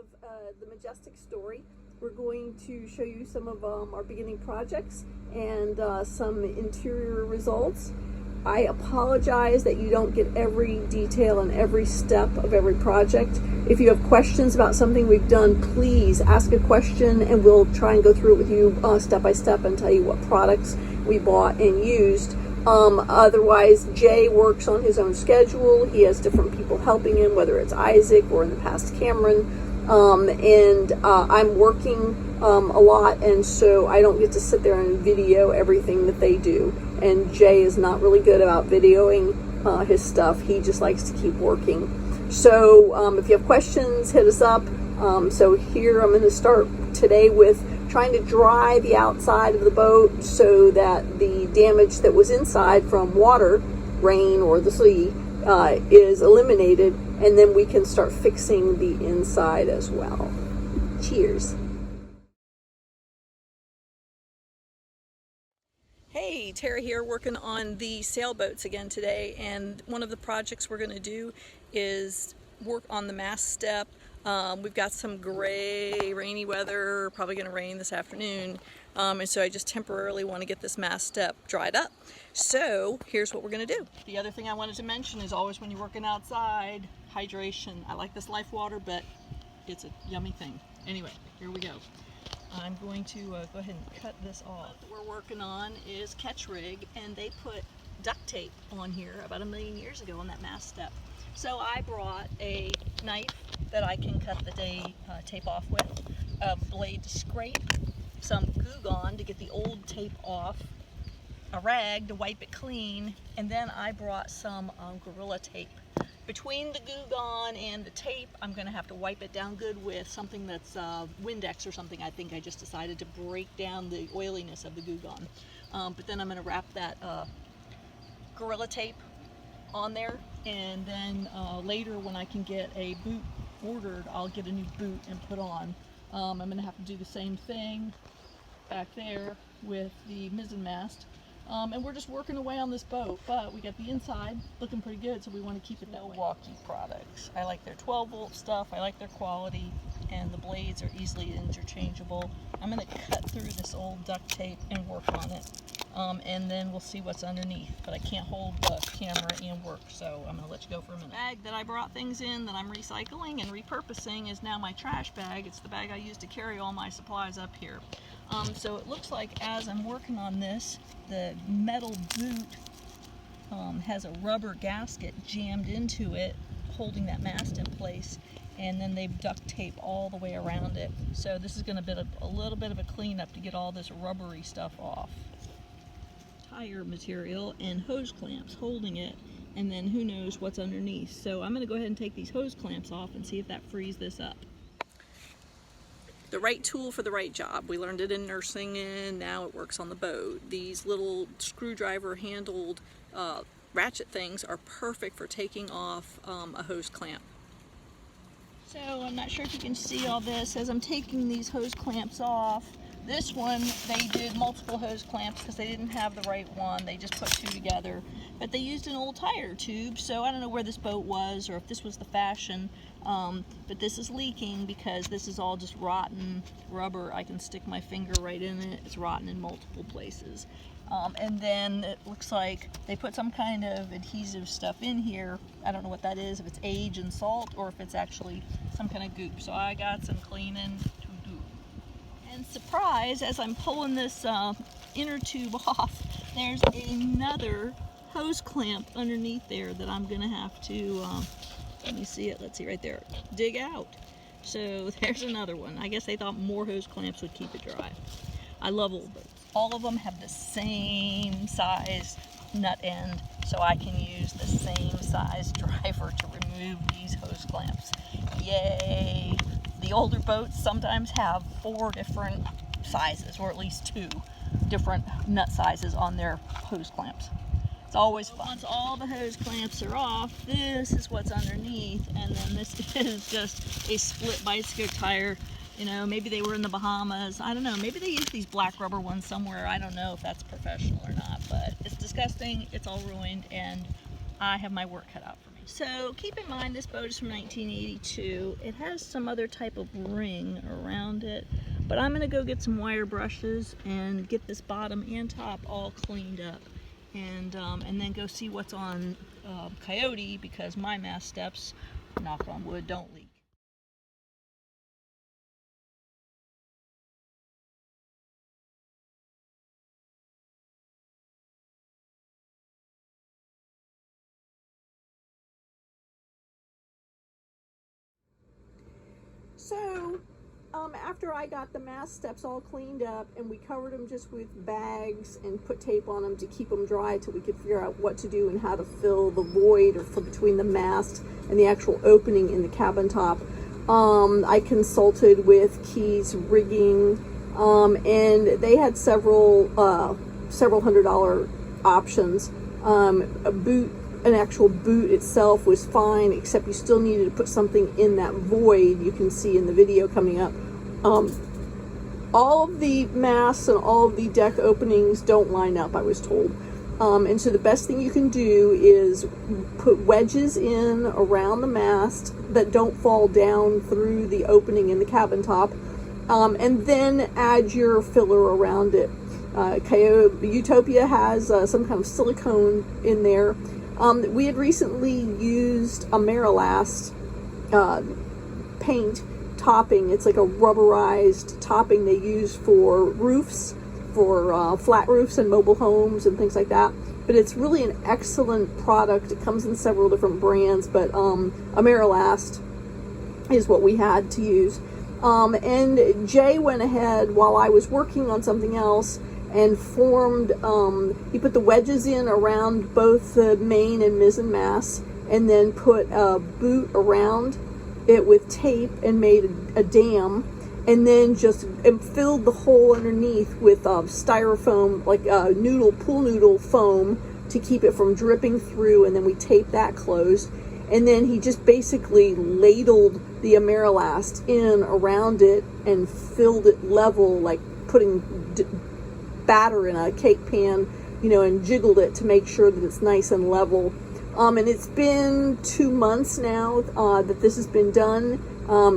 of the Majestic story. We're going to show you some of our beginning projects and some interior results. I apologize that you don't get every detail and every step of every project. If you have questions about something we've done, please ask a question and we'll try and go through it with you step by step and tell you what products we bought and used. Otherwise, Jay works on his own schedule. He has different people helping him, whether it's Isaac or in the past Cameron. I'm working a lot, and so I don't get to sit there and video everything that they do. And Jay is not really good about videoing his stuff. He just likes to keep working. So if you have questions, hit us up. So here I'm going to start today with trying to dry the outside of the boat so that the damage that was inside from water, rain, or the sea is eliminated, and then we can start fixing the inside as well. Cheers. Hey, Tara here, working on the sailboats again today, and one of the projects we're going to do is work on the mast step. We've got some gray, rainy weather, probably going to rain this afternoon, and so I just temporarily want to get this mast step dried up. So here's what we're going to do. The other thing I wanted to mention is always when you're working outside, hydration. I like this Life Water, but it's a yummy thing. Anyway, here we go. I'm going to go ahead and cut this off. What we're working on is Catch Rig, and they put duct tape on here about 1 million years ago on that mast step. So I brought a knife that I can cut the tape off with, a blade to scrape, some Goo Gone to get the old tape off, a rag to wipe it clean, and then I brought some Gorilla Tape. Between the Goo Gone and the tape, I'm going to have to wipe it down good with something that's Windex or something. I think I just decided to break down the oiliness of the Goo Gone. But then I'm going to wrap that Gorilla Tape on there, and then later when I can get a boot ordered, I'll get a new boot and put on. I'm going to have to do the same thing back there with the Mizzen mast. And we're just working away on this boat, but we got the inside looking pretty good, so we want to keep it that way. Milwaukee products. I like their 12-volt stuff. I like their quality, and the blades are easily interchangeable. I'm going to cut through this old duct tape and work on it, and then we'll see what's underneath. But I can't hold the camera and work, so I'm going to let you go for a minute. The bag that I brought things in that I'm recycling and repurposing is now my trash bag. It's the bag I use to carry all my supplies up here. So it looks like as I'm working on this, the metal boot has a rubber gasket jammed into it, holding that mast in place, and then they've duct tape all the way around it. So this is going to be a little bit of a cleanup to get all this rubbery stuff off. Tire material and hose clamps holding it, and then who knows what's underneath. So I'm going to go ahead and take these hose clamps off and see if that frees this up. The right tool for the right job. We learned it in nursing, and now it works on the boat. These little screwdriver handled ratchet things are perfect for taking off a hose clamp. So I'm not sure if you can see all this as I'm taking these hose clamps off. This one, they did multiple hose clamps because they didn't have the right one. They just put two together. But they used an old tire tube, so I don't know where this boat was or if this was the fashion. But this is leaking because this is all just rotten rubber. I can stick my finger right in it. It's rotten in multiple places. And then it looks like they put some kind of adhesive stuff in here. I don't know what that is, if it's age and salt or if it's actually some kind of goop. So I got some cleaning to do. And surprise, as I'm pulling this inner tube off, there's another hose clamp underneath there that I'm gonna have to, let me see it, let's see right there, dig out. So there's another one. I guess they thought more hose clamps would keep it dry. I love old boats. All of them have the same size nut end, so I can use the same size driver to remove these hose clamps. Yay! The older boats sometimes have 4 different sizes, or at least 2 different nut sizes on their hose clamps. It's always fun. Once all the hose clamps are off, this is what's underneath, and then this is just a split bicycle tire. You know, maybe they were in the Bahamas. I don't know. Maybe they use these black rubber ones somewhere. I don't know if that's professional or not, but it's disgusting. It's all ruined, and I have my work cut out for me. So keep in mind this boat is from 1982. It has some other type of ring around it, but I'm gonna go get some wire brushes and get this bottom and top all cleaned up, and then go see what's on Coyote, because my mast steps, knock on wood, don't leak. So after I got the mast steps all cleaned up and we covered them just with bags and put tape on them to keep them dry till we could figure out what to do and how to fill the void or between the mast and the actual opening in the cabin top, I consulted with Keys Rigging, and they had several $100 options. An actual boot itself was fine, except you still needed to put something in that void you can see in the video coming up. All of the masts and all of the deck openings don't line up, I was told. And so the best thing you can do is put wedges in around the mast that don't fall down through the opening in the cabin top, and then add your filler around it. Utopia has some kind of silicone in there. We had recently used a Marilast paint topping. It's like a rubberized topping they use for roofs, for flat roofs and mobile homes and things like that. But it's really an excellent product. It comes in several different brands, but a Marilast is what we had to use. And Jay went ahead while I was working on something else and formed, he put the wedges in around both the main and mizzen masts, and then put a boot around it with tape and made a dam, and then just filled the hole underneath with styrofoam, like pool noodle foam, to keep it from dripping through, and then we taped that closed. And then he just basically ladled the Marilast in around it and filled it level, like putting batter in a cake pan, and jiggled it to make sure that it's nice and level. And it's been 2 months now that this has been done.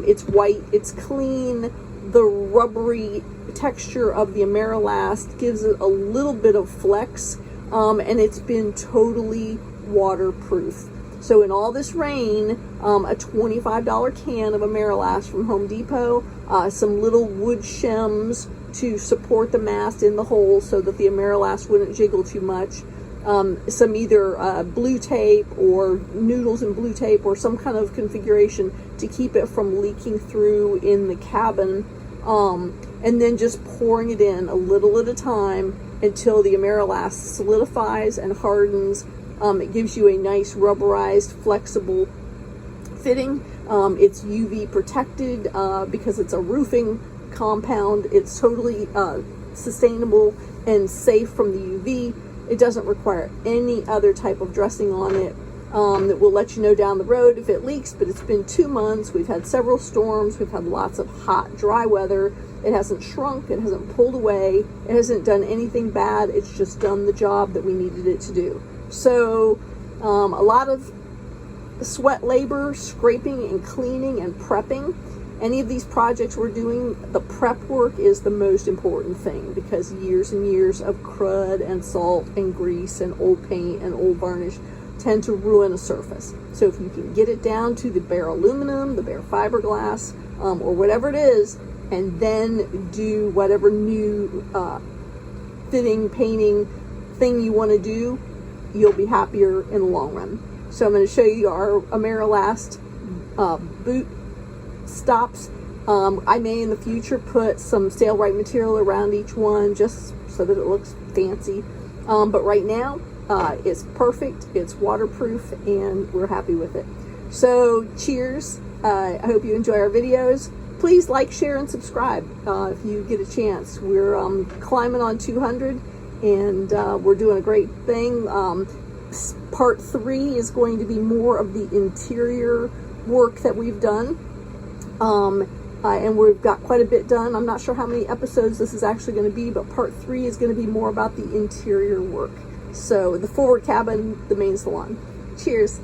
It's white, it's clean. The rubbery texture of the Marilast gives it a little bit of flex, and it's been totally waterproof. So in all this rain, a $25 can of Marilast from Home Depot, some little wood shems to support the mast in the hole so that the Marilast wouldn't jiggle too much, some either blue tape or noodles and blue tape or some kind of configuration to keep it from leaking through in the cabin, and then just pouring it in a little at a time until the Marilast solidifies and hardens. It gives you a nice rubberized, flexible fitting. It's UV protected because it's a roofing compound. It's totally sustainable and safe from the UV. It doesn't require any other type of dressing on it. That will let you know down the road if it leaks, but it's been 2 months. We've had several storms. We've had lots of hot, dry weather. It hasn't shrunk. It hasn't pulled away. It hasn't done anything bad. It's just done the job that we needed it to do. So a lot of sweat labor, scraping and cleaning and prepping. Any of these projects we're doing, the prep work is the most important thing, because years and years of crud and salt and grease and old paint and old varnish tend to ruin a surface. So if you can get it down to the bare aluminum, the bare fiberglass, or whatever it is, and then do whatever new fitting, painting thing you want to do, you'll be happier in the long run. So I'm going to show you our Marilast boot stops. I may in the future put some Sailrite material around each one just so that it looks fancy. But right now, it's perfect, it's waterproof, and we're happy with it. So cheers. I hope you enjoy our videos. Please like, share, and subscribe if you get a chance. We're climbing on 200, and we're doing a great thing. Part 3 is going to be more of the interior work that we've done. And we've got quite a bit done. I'm not sure how many episodes this is actually going to be, but part 3 is going to be more about the interior work. So the forward cabin, the main salon. Cheers.